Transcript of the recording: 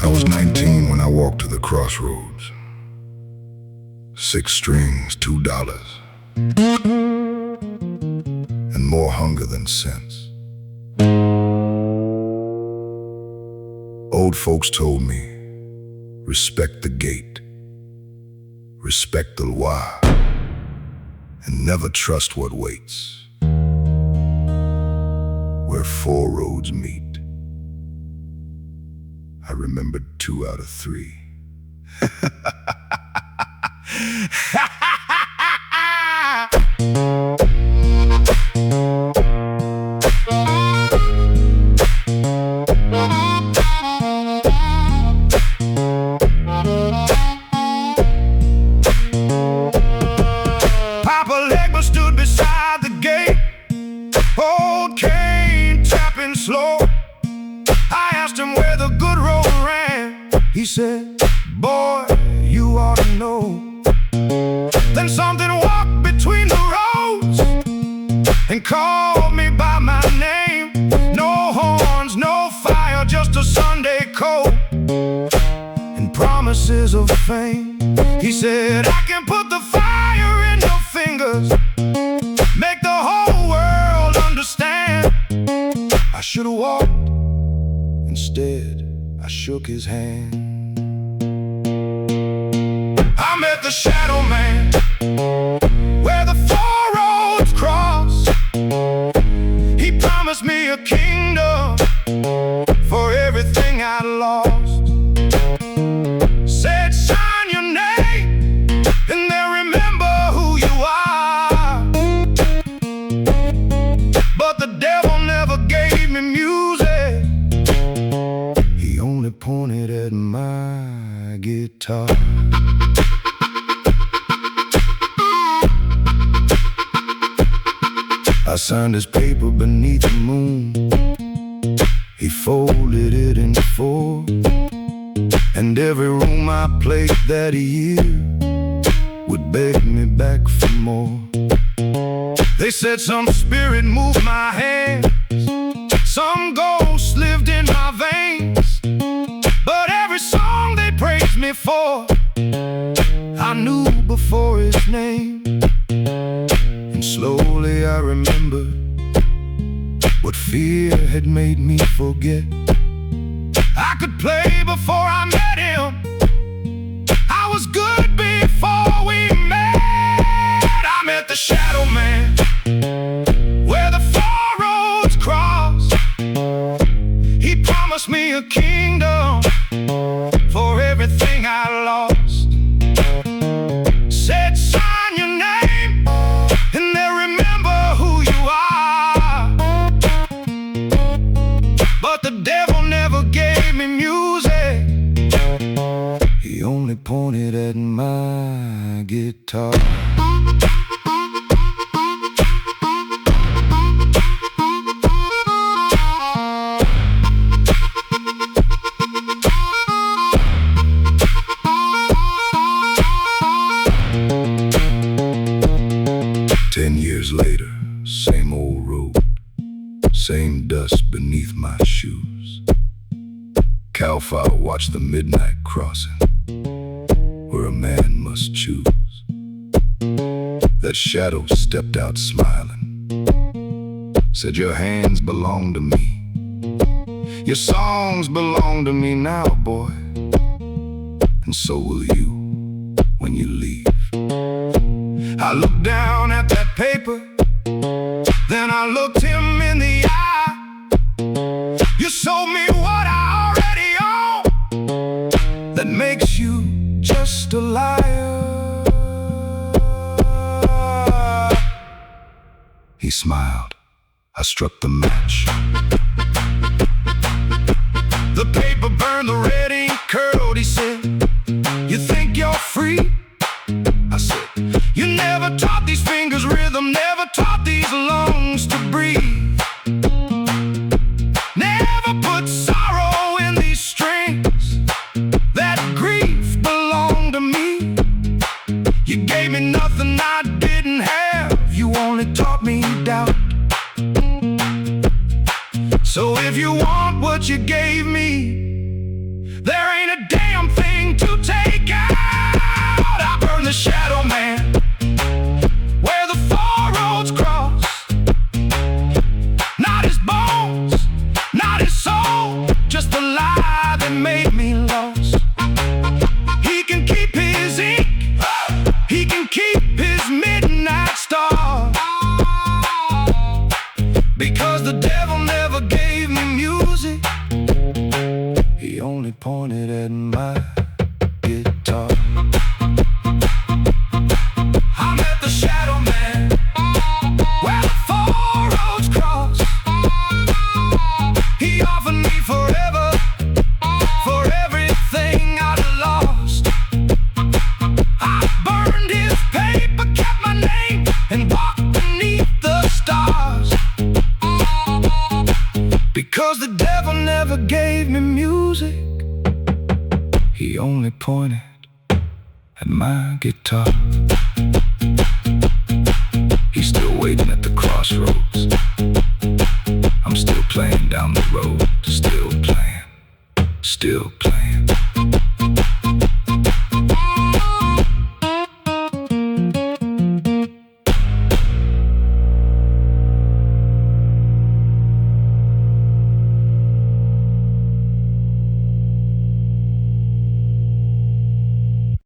I was 19 when I walked to the Crossroads. 6 strings, $2, and more hunger than sense. Old folks told me, respect the gate, respect the why, and never trust what waits. Where 4 roads meet, I remembered 2 out of 3. Papa Legba stood beside the gate, old cane tapping slow. I asked him where the good road ran. He said, boy, you ought to know. Then something walked between the roads and called me by my name. No horns, no fire, just a Sunday cold and promises of fame. He said, I can put the fire in your fingers, make the whole world understand. I should have walked. Instead, I shook his hand. I met the Shadow Man where the 4 roads cross. He promised me a kingdom for everything I lost. Said, sign your name and then remember who you are. But the devil never gave me music. He only pointed at my guitar. I signed his paper beneath the moon. He folded it in 4, and every room I played that year would beg me back for more. They said some spirit moved my hands, some ghost lived in my veins. But every song they praised me for, I knew before his name. And slowly I remembered what fear had made me forget. I could play before I met him, I was good before we met. I met the Shadow Man where the 4 roads cross. He promised me a kingdom for everything I lost. Said, sign your name and then remember who you are. But the devil never gave me music. He only pointed at my guitar. 10 years later, same old road, same dust beneath my shoes. Cal fire watched the midnight crossing, where a man must choose. That shadow stepped out smiling, said, your hands belong to me, your songs belong to me now, boy, and so will you when you leave. I looked down at that paper, then I looked him in the eye. You sold me what I already own, that makes you just a liar. He smiled. I struck the match. The paper burned, the red ink curled. He said, you think you're free? I said, you never taught these fingers rhythm, never taught these lungs to breathe, never put sorrow in these strings. That grief belonged to me. You gave me nothing I didn't have, you only taught me doubt. So if you want what you gave me, There ain't a damn thing to take out. I burn the shadow man where the four roads cross. Not his bones, not his soul, just the lie that made me lost. He can keep his ink, he can keep his midnight star, because the devil never gave me music, he only pointed at my guitar. I met the shadow man where the four roads cross. He offered me forever for everything I'd lost. I burned his paper, kept my name, and walked beneath the stars, because the devil never gave me music, he only pointed at my guitar. He's still waiting at the crossroads. I'm still playing down the road, still playing, still playing.